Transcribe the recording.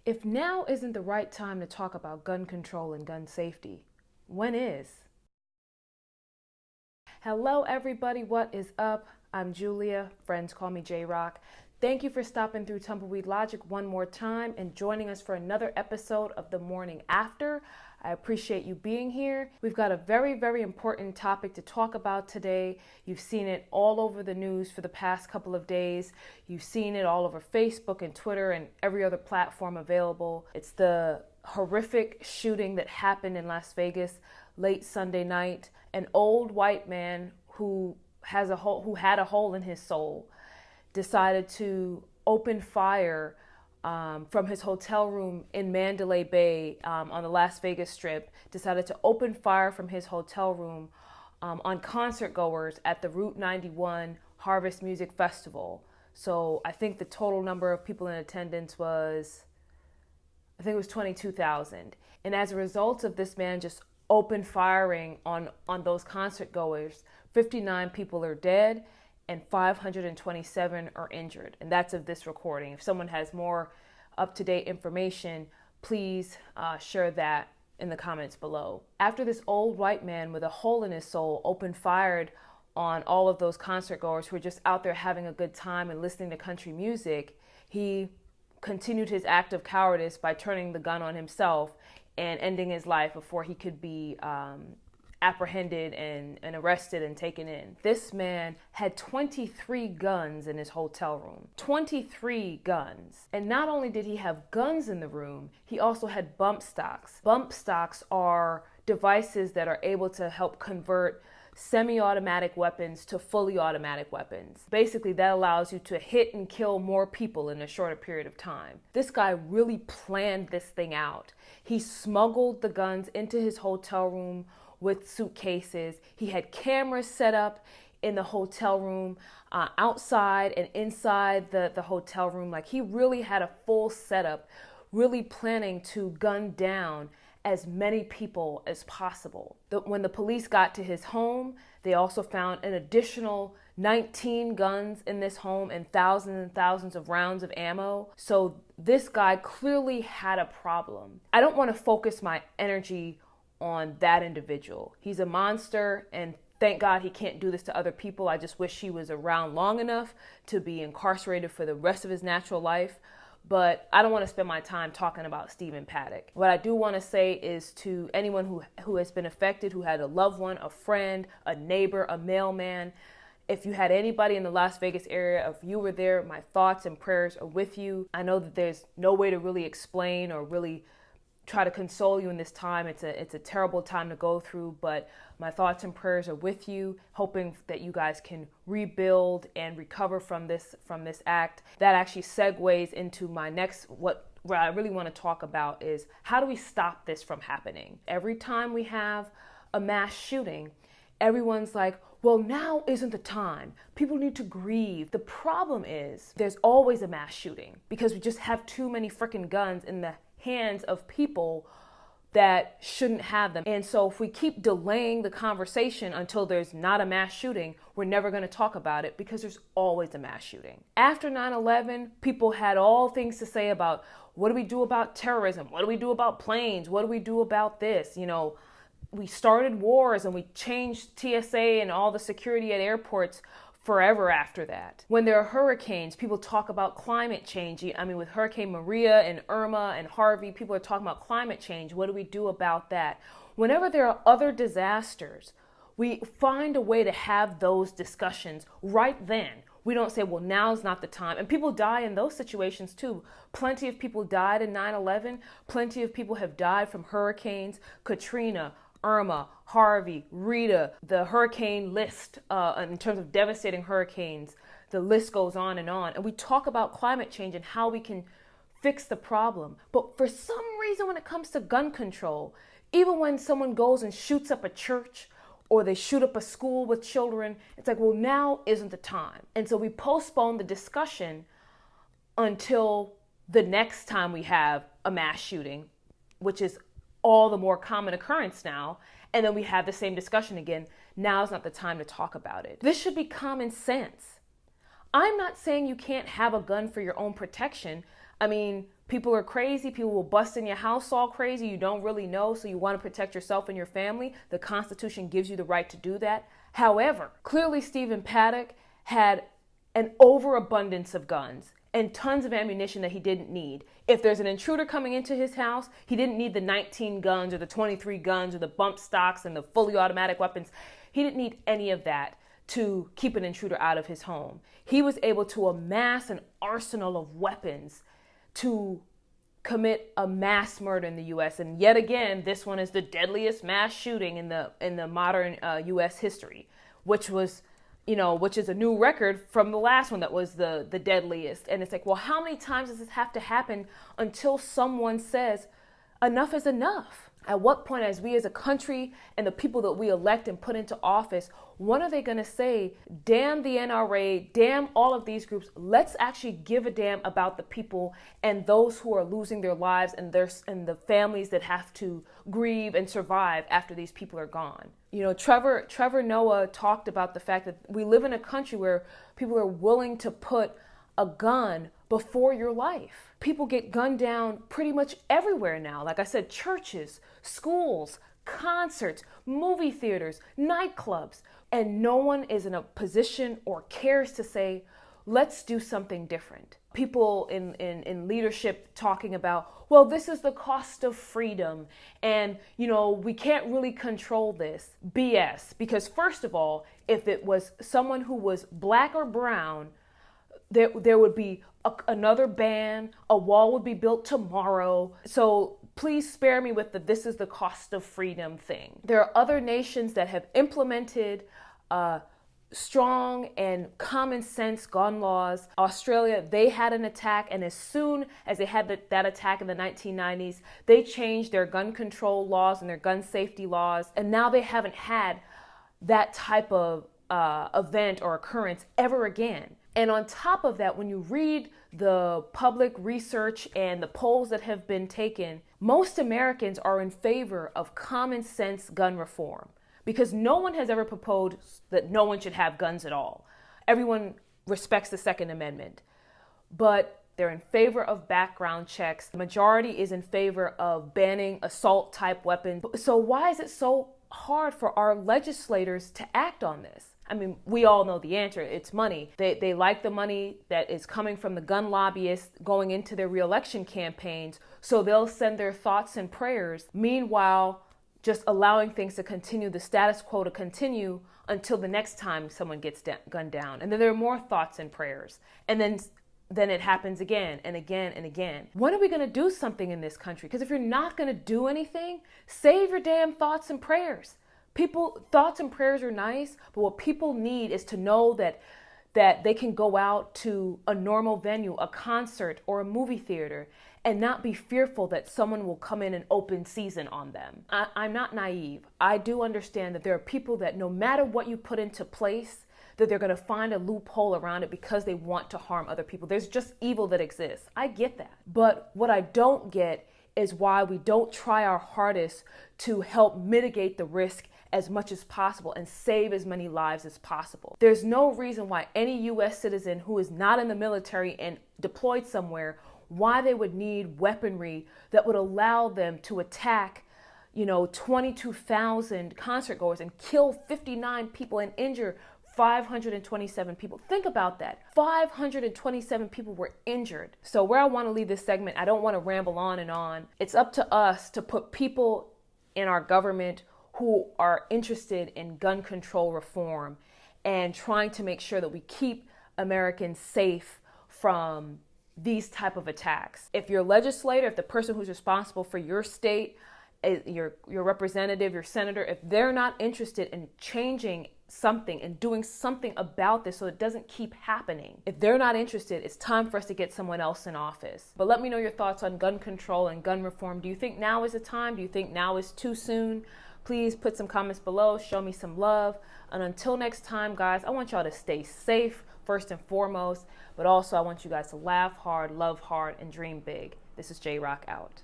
If now isn't the right time to talk about gun control and gun safety, when is? Hello, everybody. What is up? I'm Julia. Friends call me J Rock. Thank you for stopping through Tumbleweed Logic one more time and joining us for another episode of The Morning After. I appreciate you being here. We've got a very, very important topic to talk about today. You've seen it all over the news for the past couple of days. You've seen it all over Facebook and Twitter and every other platform available. It's the horrific shooting that happened in Las Vegas late Sunday night. An old white man who had a hole in his soul decided to open fire from his hotel room in Mandalay Bay on the Las Vegas Strip, decided to open fire from his hotel room on concert goers at the Route 91 Harvest Music Festival. So I think the total number of people in attendance was, I think it was 22,000. And as a result of this man just open firing on those concert goers, 59 people are dead and 527 are injured. And that's of this recording. If someone has more up-to-date information, please share that in the comments below. After this old white man with a hole in his soul opened fired on all of those concert goers who were just out there having a good time and listening to country music, he continued his act of cowardice by turning the gun on himself and ending his life before he could be apprehended and arrested and taken in. This man had 23 guns in his hotel room. 23 guns. And not only did he have guns in the room, he also had bump stocks. Bump stocks are devices that are able to help convert semi-automatic weapons to fully automatic weapons. Basically, that allows you to hit and kill more people in a shorter period of time. This guy really planned this thing out. He smuggled the guns into his hotel room with suitcases. He had cameras set up in the hotel room, outside and inside the hotel room. Like, he really had a full setup, really planning to gun down as many people as possible. When the police got to his home, they also found an additional 19 guns in this home and thousands of rounds of ammo. So this guy clearly had a problem. I don't want to focus my energy on that individual. He's a monster, and thank God he can't do this to other people. I just wish he was around long enough to be incarcerated for the rest of his natural life. But I don't want to spend my time talking about Stephen Paddock. What I do want to say is to anyone who has been affected, who had a loved one, a friend, a neighbor, a mailman, if you had anybody in the Las Vegas area, if you were there, my thoughts and prayers are with you. I know that there's no way to really explain or really try to console you in this time. It's a terrible time to go through, but my thoughts and prayers are with you, hoping that you guys can rebuild and recover from this act. That actually segues into my next, what I really want to talk about is, how do we stop this from happening? Every time we have a mass shooting, everyone's like, well, now isn't the time. People need to grieve. The problem is there's always a mass shooting because we just have too many freaking guns in the hands of people that shouldn't have them. And so if we keep delaying the conversation until there's not a mass shooting, we're never going to talk about it because there's always a mass shooting. After 9/11, people had all things to say about, what do we do about terrorism? What do we do about planes? What do we do about this? You know, we started wars and we changed TSA and all the security at airports forever after that. When there are hurricanes, people talk about climate change. I mean, with Hurricane Maria and Irma and Harvey, people are talking about climate change. What do we do about that? Whenever there are other disasters, we find a way to have those discussions right then. We don't say, well, now's not the time. And people die in those situations too. Plenty of people died in 9/11. Plenty of people have died from hurricanes, Katrina, Irma, Harvey, Rita, the hurricane list, in terms of devastating hurricanes, the list goes on. And we talk about climate change and how we can fix the problem. But for some reason, when it comes to gun control, even when someone goes and shoots up a church or they shoot up a school with children, it's like, well, now isn't the time. And so we postpone the discussion until the next time we have a mass shooting, which is all the more common occurrence now, and then we have the same discussion again. Now is not the time to talk about it. This should be common sense. I'm not saying you can't have a gun for your own protection. I mean, people are crazy. People will bust in your house all crazy. You don't really know, so you want to protect yourself and your family. The Constitution gives you the right to do that. However, clearly Stephen Paddock had an overabundance of guns and tons of ammunition that he didn't need. If there's an intruder coming into his house, he didn't need the 19 guns or the 23 guns or the bump stocks and the fully automatic weapons. He didn't need any of that to keep an intruder out of his home. He was able to amass an arsenal of weapons to commit a mass murder in the U.S. And yet again, this one is the deadliest mass shooting in the modern U.S. history, which is a new record from the last one that was the deadliest. And it's like, well, how many times does this have to happen until someone says enough is enough? At what point, as we as a country and the people that we elect and put into office, when are they going to say, damn the NRA, damn all of these groups, let's actually give a damn about the people and those who are losing their lives and the families that have to grieve and survive after these people are gone. You know, Trevor Noah talked about the fact that we live in a country where people are willing to put a gun before your life. People get gunned down pretty much everywhere now. Like I said, churches, schools, concerts, movie theaters, nightclubs, and no one is in a position or cares to say, let's do something different. People in leadership talking about, well, this is the cost of freedom, and we can't really control this. BS. Because first of all, if it was someone who was black or brown, there would be another ban, a wall would be built tomorrow. So please spare me with this is the cost of freedom thing. There are other nations that have implemented strong and common sense gun laws. Australia, they had an attack, and as soon as they had that attack in the 1990s, they changed their gun control laws and their gun safety laws, and now they haven't had that type of event or occurrence ever again. And on top of that, when you read the public research and the polls that have been taken, most Americans are in favor of common sense gun reform because no one has ever proposed that no one should have guns at all. Everyone respects the Second Amendment, but they're in favor of background checks. The majority is in favor of banning assault type weapons. So why is it so hard for our legislators to act on this? I mean, we all know the answer. It's money. They like the money that is coming from the gun lobbyists going into their reelection campaigns, so they'll send their thoughts and prayers. Meanwhile, just allowing things to continue, the status quo to continue until the next time someone gets gunned down. And then there are more thoughts and prayers. And then it happens again and again and again. When are we going to do something in this country? Because if you're not going to do anything, save your damn thoughts and prayers. Thoughts and prayers are nice, but what people need is to know that they can go out to a normal venue, a concert or a movie theater, and not be fearful that someone will come in and open season on them. I'm not naive. I do understand that there are people that no matter what you put into place, that they're going to find a loophole around it because they want to harm other people. There's just evil that exists. I get that. But what I don't get is why we don't try our hardest to help mitigate the risk as much as possible and save as many lives as possible. There's no reason why any U.S. citizen who is not in the military and deployed somewhere, why they would need weaponry that would allow them to attack 22,000 concert goers and kill 59 people and injure 527 people. Think about that. 527 people were injured. So where I want to leave this segment, I don't want to ramble on and on. It's up to us to put people in our government who are interested in gun control reform and trying to make sure that we keep Americans safe from these type of attacks. If your legislator, if the person who's responsible for your state, your representative, your senator, if they're not interested in changing something and doing something about this so it doesn't keep happening, if they're not interested, it's time for us to get someone else in office. But let me know your thoughts on gun control and gun reform. Do you think now is the time? Do you think now is too soon? Please put some comments below, show me some love. And until next time, guys, I want y'all to stay safe first and foremost, but also I want you guys to laugh hard, love hard, and dream big. This is J Rock out.